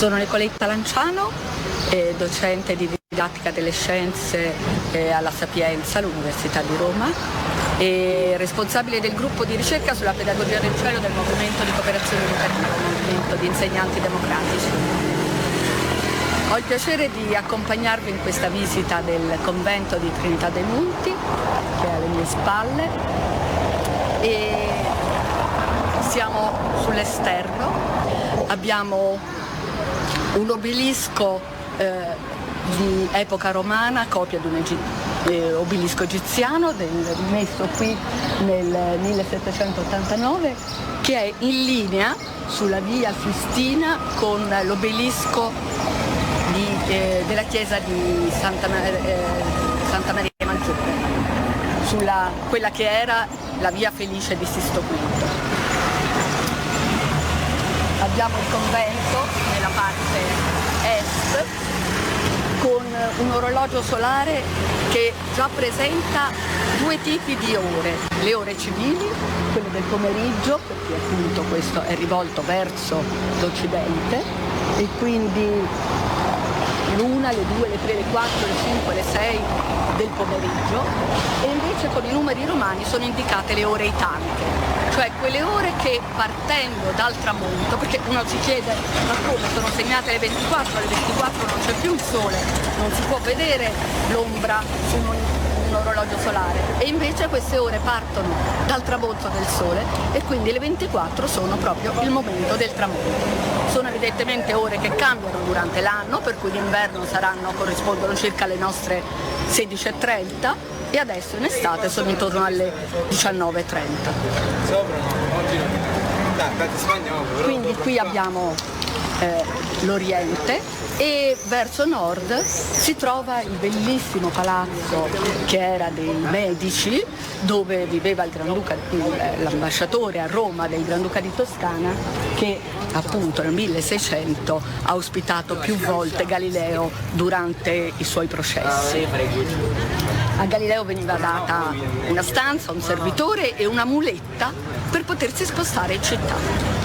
Sono Nicoletta Lanciano, docente di didattica delle scienze alla Sapienza, all'Università di Roma, e responsabile del gruppo di ricerca sulla pedagogia del cielo del movimento di cooperazione educativa, un movimento di insegnanti democratici. Ho il piacere di accompagnarvi in questa visita del convento di Trinità dei Monti, che è alle mie spalle, e siamo sull'esterno. Abbiamo un obelisco di epoca romana, copia di un obelisco egiziano, rimesso qui nel 1789, che è in linea sulla via Sistina con l'obelisco della chiesa di Santa Maria Maggiore, sulla quella che era la via Felice di Sisto V. Abbiamo il convento nella parte est con un orologio solare che già presenta due tipi di ore: le ore civili, quelle del pomeriggio, perché appunto questo è rivolto verso l'Occidente, e quindi l'1, le 2, le 3, le 4, le 5, le 6 del pomeriggio, e invece con i numeri romani sono indicate le ore italiche, cioè quelle ore che partendo dal tramonto, perché uno si chiede ma come sono segnate le 24, alle 24 non c'è più il sole, non si può vedere l'ombra su un orologio solare, e invece queste ore partono dal tramonto del sole e quindi le 24 sono proprio il momento del tramonto. Sono evidentemente ore che cambiano durante l'anno, per cui d'inverno corrispondono circa alle nostre 16:30 e adesso in estate sono intorno alle 19:30. Quindi qui abbiamo l'Oriente, e verso nord si trova il bellissimo palazzo che era dei Medici, dove viveva l'ambasciatore a Roma del Granduca di Toscana, che appunto nel 1600 ha ospitato più volte Galileo durante i suoi processi. A Galileo veniva data una stanza, un servitore e una muletta per potersi spostare in città.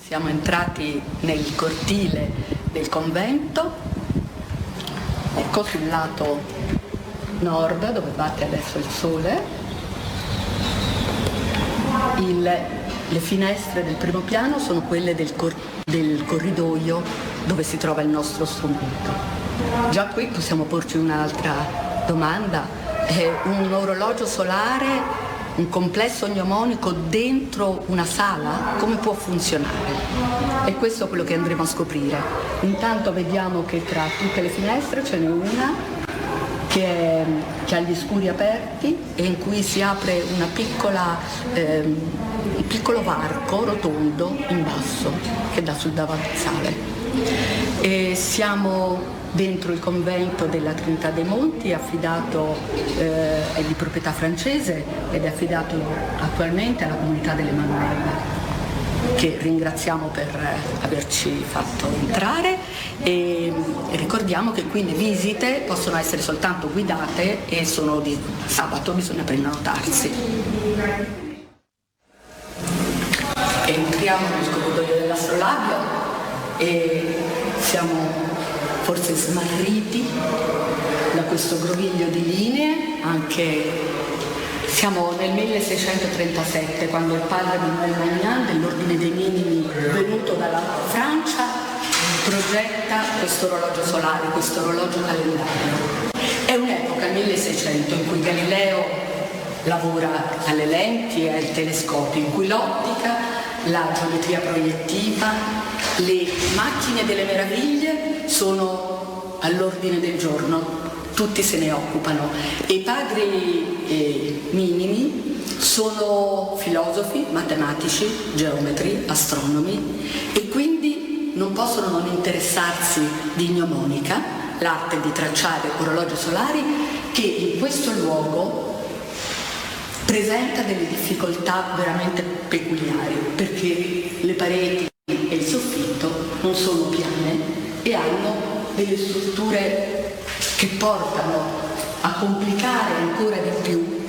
Siamo entrati nel cortile del convento, ecco sul lato nord dove batte adesso il sole, le finestre del primo piano sono quelle del corridoio dove si trova il nostro strumento. Già qui possiamo porci un'altra domanda: è un orologio solare, un complesso gnomonico dentro una sala, come può funzionare? E questo è quello che andremo a scoprire. Intanto vediamo che tra tutte le finestre ce n'è una che ha gli scuri aperti e in cui si apre un piccolo varco rotondo in basso che dà sul davanzale. E siamo dentro il convento della Trinità dei Monti, è di proprietà francese ed è affidato attualmente alla comunità dell'Emanuele, che ringraziamo per averci fatto entrare, e ricordiamo che qui le visite possono essere soltanto guidate e sono di sabato, bisogna prenotarsi. Entriamo nel corridoio dell'astrolabio e siamo forse smarriti da questo groviglio di linee. Siamo nel 1637, quando il padre Manuel Magnan, dell'Ordine dei Minimi venuto dalla Francia, progetta questo orologio solare, questo orologio calendario. È un'epoca, 1600, in cui Galileo lavora alle lenti e al telescopio, in cui l'ottica, la geometria proiettiva, le macchine delle meraviglie sono all'ordine del giorno, tutti se ne occupano, e i padri minimi sono filosofi, matematici, geometri, astronomi, e quindi non possono non interessarsi di gnomonica, l'arte di tracciare orologi solari, che in questo luogo presenta delle difficoltà veramente peculiari, perché le pareti e il soffitto non sono piane e hanno delle strutture che portano a complicare ancora di più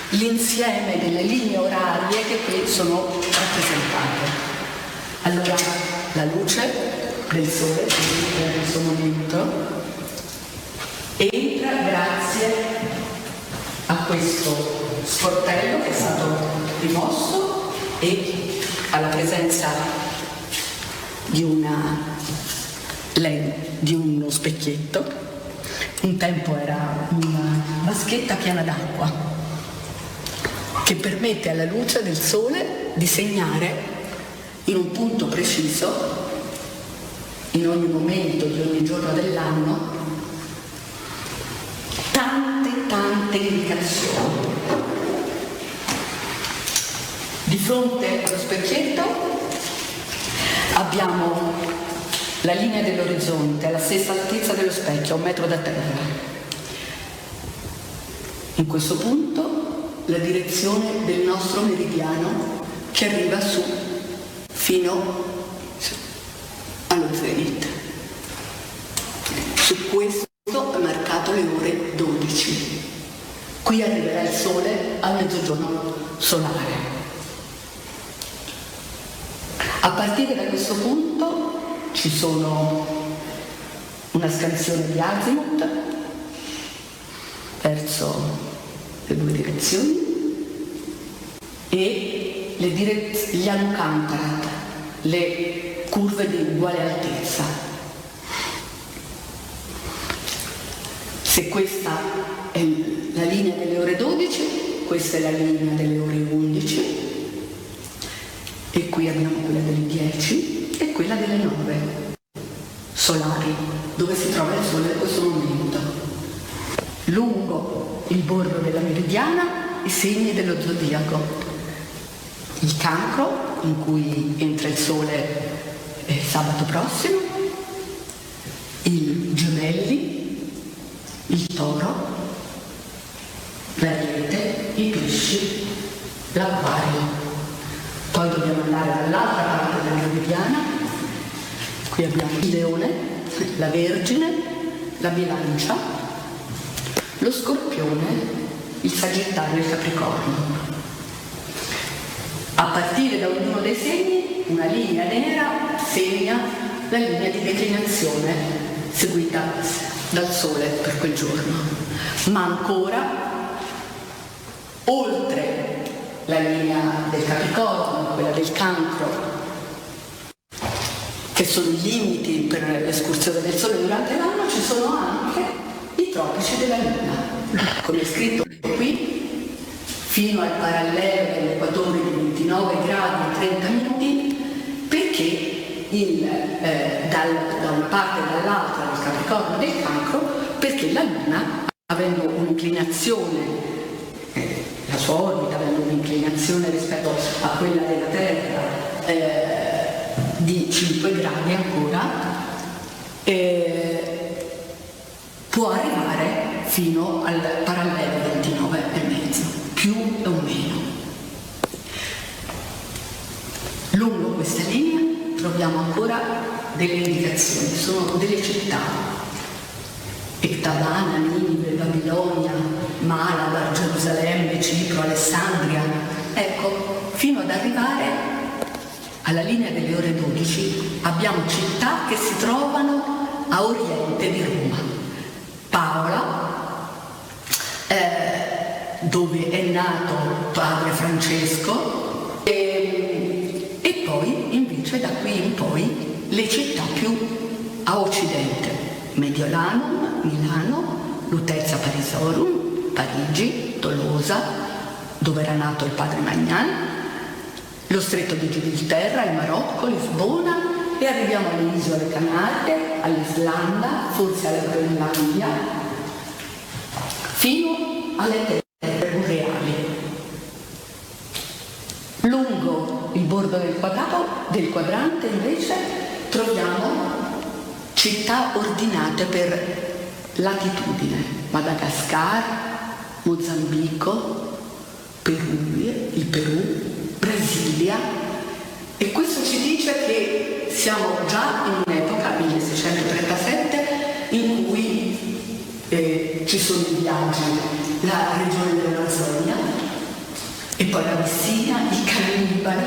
l'insieme delle linee orarie che qui sono rappresentate. Allora la luce del sole, in questo momento, entra grazie a questo sportello che è stato rimosso e alla presenza di uno specchietto. Un tempo era una vaschetta piena d'acqua che permette alla luce del sole di segnare in un punto preciso, in ogni momento di ogni giorno dell'anno, tante indicazioni. Di fronte allo specchietto abbiamo la linea dell'orizzonte alla stessa altezza dello specchio, a 1 metro da terra. In questo punto la direzione del nostro meridiano che arriva su fino allo zenit. Su questo è marcato le ore 12. Qui arriverà il sole al mezzogiorno solare. A partire da questo punto ci sono una scansione di azimuth verso le 2 direzioni e gli anukantarat, le curve di uguale altezza. Se questa è la linea delle ore 12, questa è la linea delle ore 11 e qui abbiamo quella delle 10 e quella delle 9 solari, dove si trova il sole in questo momento. Lungo il bordo della meridiana i segni dello zodiaco. Il Cancro, in cui entra il sole sabato prossimo, il Gemelli, il Toro, l'Ariete, i Pesci, l'Acquario. Poi dobbiamo andare dall'altra parte della meridiana. Qui abbiamo il Leone, la Vergine, la Bilancia, lo Scorpione, il Sagittario e il Capricorno. A partire da ognuno dei segni, una linea nera segna la linea di declinazione seguita dal Sole per quel giorno. Ma ancora, oltre la linea del Capricorno, quella del Cancro, che sono i limiti per l'escursione del Sole durante l'anno, ci sono anche i tropici della Luna, come è scritto qui, fino al parallelo dell'equatore di 29 gradi e 30 minuti, perché da una parte e dall'altra del Capricorno e del Cancro, perché la Luna, avendo un'inclinazione, la sua orbita avendo un'inclinazione rispetto a quella della Terra di 5 gradi ancora, può arrivare fino al parallelo 29,5, più o meno. Lungo questa linea troviamo ancora delle indicazioni, sono delle città: Ecbatana, Ninive, Babilonia, Malabar, Gerusalemme, Cipro, Alessandria. Ecco, fino ad arrivare alla linea delle ore 12 abbiamo città che si trovano a oriente di Roma. Paola, dove è nato padre Francesco, e poi invece da qui in poi le città più a occidente: Mediolanum, Milano, Lutetia Parisorum, Parigi, Tolosa, dove era nato il padre Magnan, lo stretto di Gibilterra, il Marocco, Lisbona, e arriviamo alle isole Canarie, all'Islanda, forse alla Groenlandia, fino alle terre boreali. Lungo il bordo del quadrante invece troviamo città ordinate per latitudine: Madagascar, Mozambico, il Perù, Brasilia, e questo ci dice che siamo già in un'epoca, 1637, in cui ci sono i viaggi, la regione dell'Amazzonia, e poi la Messina, i Cannibali,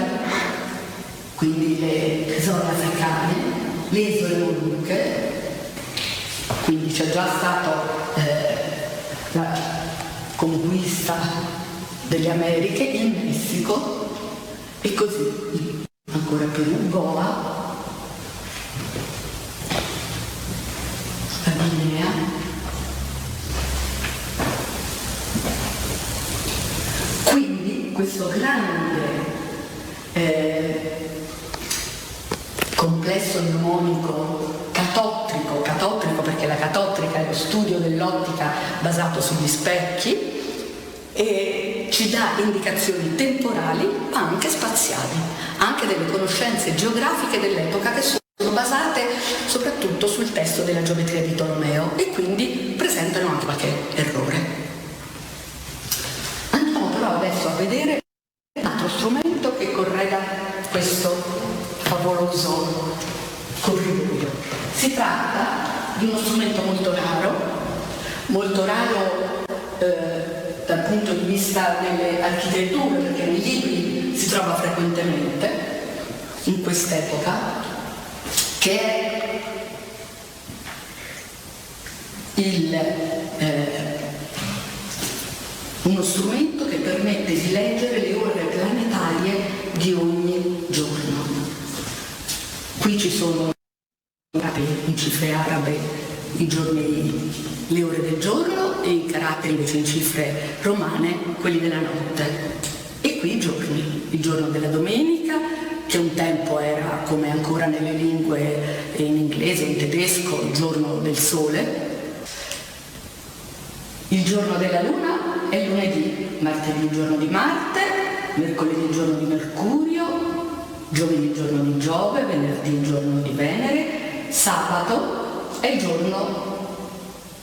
quindi le zone africane, le isole Molucche, quindi c'è già stata la conquista delle Americhe, il Messico e così ancora Perù, Goa, la Guinea. Quindi questo grande complesso mnemonico catottrico perché la catottrica è lo studio dell'ottica basato sugli specchi e ci dà indicazioni temporali ma anche spaziali, anche delle conoscenze geografiche dell'epoca che sono basate soprattutto sul testo della geometria di Tolomeo e quindi presentano anche qualche errore. Andiamo però adesso a vedere un altro strumento che correda questo favoloso corridoio. Si tratta di uno strumento molto raro dal punto di vista delle architetture, perché nei libri si trova frequentemente in quest'epoca, che è uno strumento che permette di leggere le ore planetarie di ogni giorno. Qui ci sono in cifre arabe i giorni, le ore del giorno e i caratteri invece in cifre romane, quelli della notte. E qui i giorni, il giorno della domenica, che un tempo era, come ancora nelle lingue in inglese, in tedesco, il giorno del sole. Il giorno della luna è lunedì, martedì il giorno di Marte, mercoledì il giorno di Mercurio, giovedì il giorno di Giove, venerdì il giorno di Venere, sabato è il giorno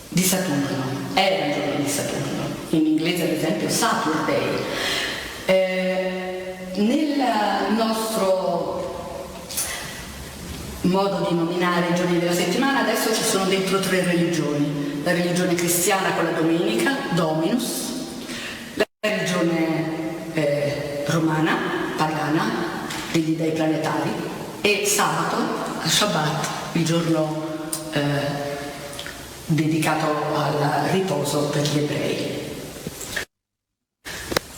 di Saturno, era il giorno di Saturno, in inglese ad esempio Saturday. Nel nostro modo di nominare i giorni della settimana adesso ci sono dentro 3 religioni: la religione cristiana con la domenica, Dominus, la religione romana, pagana, degli dei planetari, e sabato, Shabbat, il giorno dedicato al riposo per gli ebrei.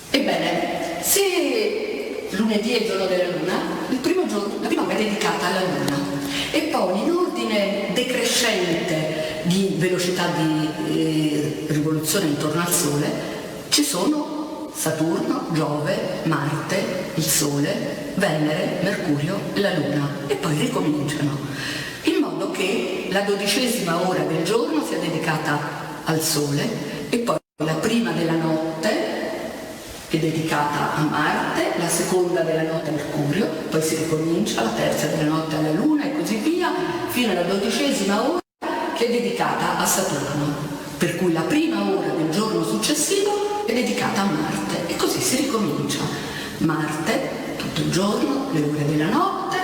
Ebbene, se lunedì è il giorno della luna, la prima ora è dedicata alla luna e poi in ordine decrescente di velocità di rivoluzione intorno al Sole ci sono Saturno, Giove, Marte, il Sole, Venere, Mercurio e la Luna e poi ricominciano, in modo che la 12ª ora del giorno sia dedicata al Sole e poi la prima della notte è dedicata a Marte, la seconda della notte a Mercurio, poi si ricomincia la terza della notte alla Luna e così via, fino alla 12ª ora che è dedicata a Saturno, per cui la prima ora del giorno successivo è dedicata a Marte e così si ricomincia. Marte tutto il giorno, le ore della notte,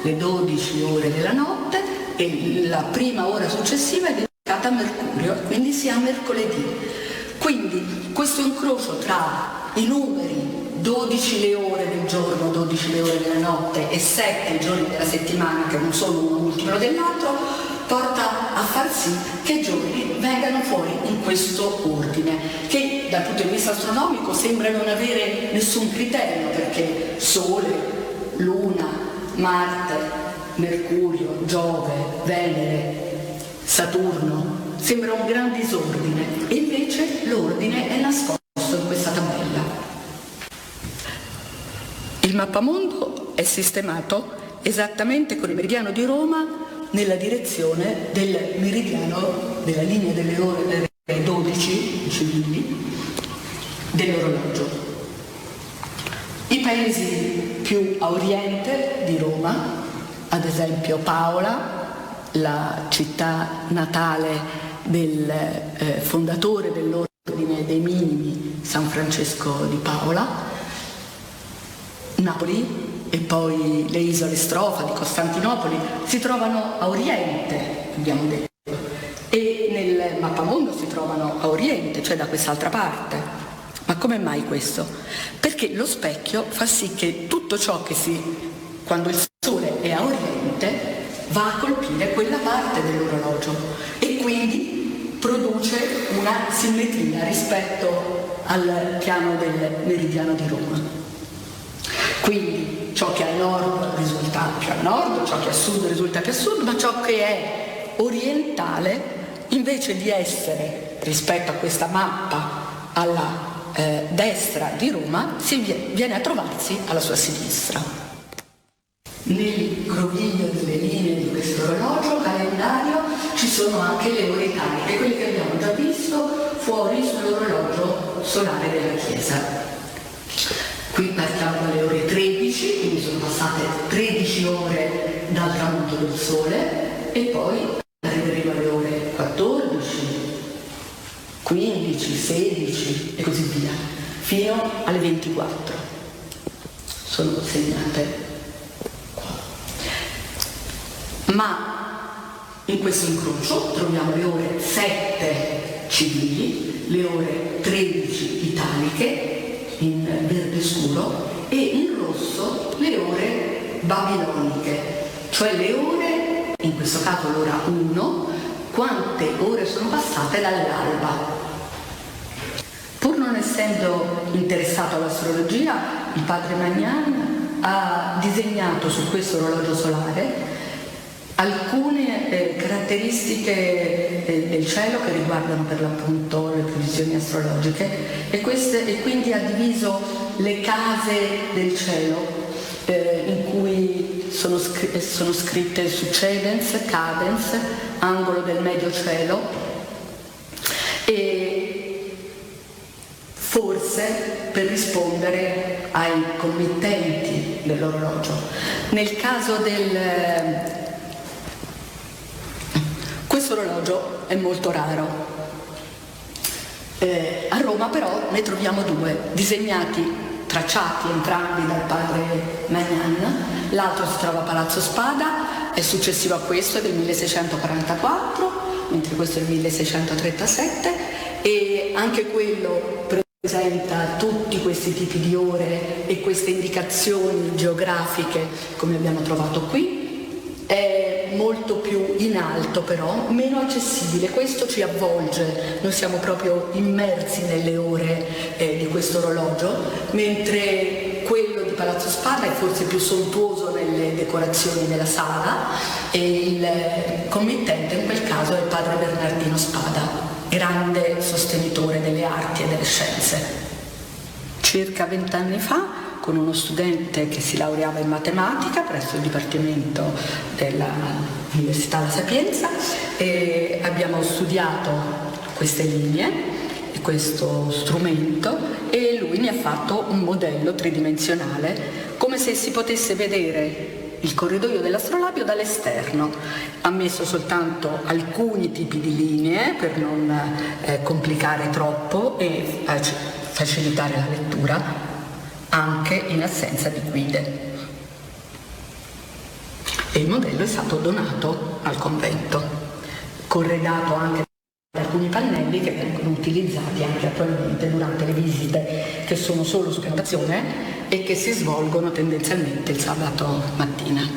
le 12 ore della notte e la prima ora successiva è dedicata a Mercurio, quindi si ha mercoledì. Quindi questo incrocio tra i numeri 12 le ore del giorno, 12 le ore della notte e 7 i giorni della settimana, che non sono uno multiplo dell'altro, porta a far sì che i giorni vengano fuori in questo ordine, che dal punto di vista astronomico sembra non avere nessun criterio, perché Sole, Luna, Marte, Mercurio, Giove, Venere, Saturno, sembra un gran disordine, e invece l'ordine è nascosto in questa tabella. Il mappamondo è sistemato esattamente con il meridiano di Roma nella direzione del meridiano della linea delle ore delle 12 civili dell'orologio. I paesi più a oriente di Roma, ad esempio Paola, la città natale del fondatore dell'ordine dei minimi, San Francesco di Paola, Napoli e poi le isole Strofa di Costantinopoli si trovano a oriente, abbiamo detto, e nel mappamondo si trovano a oriente, cioè da quest'altra parte. Ma come mai questo? Perché lo specchio fa sì che tutto ciò che si quando il sole è a oriente, va a colpire quella parte dell'orologio e quindi produce una simmetria rispetto al piano del meridiano di Roma. Quindi ciò che è a nord risulta più a nord, ciò che è a sud risulta più a sud, ma ciò che è orientale, invece di essere rispetto a questa mappa alla destra di Roma, viene a trovarsi alla sua sinistra. Nel groviglio delle linee di questo orologio calendario ci sono anche le ore italiche, quelle che abbiamo già visto fuori sull'orologio solare della Chiesa. Qui partiamo dalle ore 13, quindi sono passate 13 ore dal tramonto del sole, e poi arriveremo alle ore 14, 15, 16 e così via, fino alle 24. Sono segnate qua. Ma in questo incrocio troviamo le ore 7 civili, le ore 13 italiche in verde scuro e in rosso le ore babiloniche, cioè le ore, in questo caso l'ora 1, quante ore sono passate dall'alba. Pur non essendo interessato all'astrologia, il padre Magnan ha disegnato su questo orologio solare alcune caratteristiche del cielo che riguardano per l'appunto le previsioni astrologiche e quindi ha diviso le case del cielo in cui sono scritte succedens, cadens, angolo del medio cielo, e forse per rispondere ai committenti dell'orologio. Nel caso questo orologio è molto raro. A Roma però ne troviamo due, disegnati, tracciati entrambi dal padre Magnan. L'altro si trova a Palazzo Spada, è successivo a questo, è del 1644, mentre questo è il 1637, e anche quello presenta tutti questi tipi di ore e queste indicazioni geografiche come abbiamo trovato qui. È molto più in alto però, meno accessibile, questo ci avvolge, noi siamo proprio immersi nelle ore di questo orologio, mentre quello di Palazzo Spada è forse più sontuoso nelle decorazioni della sala, e il committente in quel caso è il padre Bernardino Spada, grande sostenitore delle arti e delle scienze. Circa 20 anni fa, con uno studente che si laureava in matematica presso il Dipartimento dell'Università La Sapienza, e abbiamo studiato queste linee e questo strumento, e lui mi ha fatto un modello tridimensionale come se si potesse vedere il corridoio dell'astrolabio dall'esterno. Ha messo soltanto alcuni tipi di linee per non complicare troppo e facilitare la lettura, anche in assenza di guide. E il modello è stato donato al convento, corredato anche da alcuni pannelli che vengono utilizzati anche attualmente durante le visite, che sono solo su prenotazione e che si svolgono tendenzialmente il sabato mattina.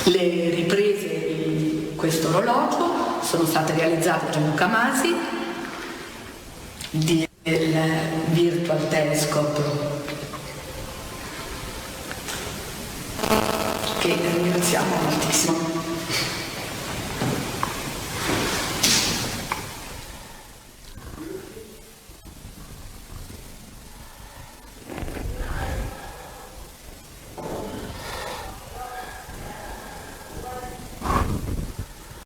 Le riprese di questo orologio sono state realizzate da Gianluca Masi del Virtual Telescope, che ringraziamo moltissimo.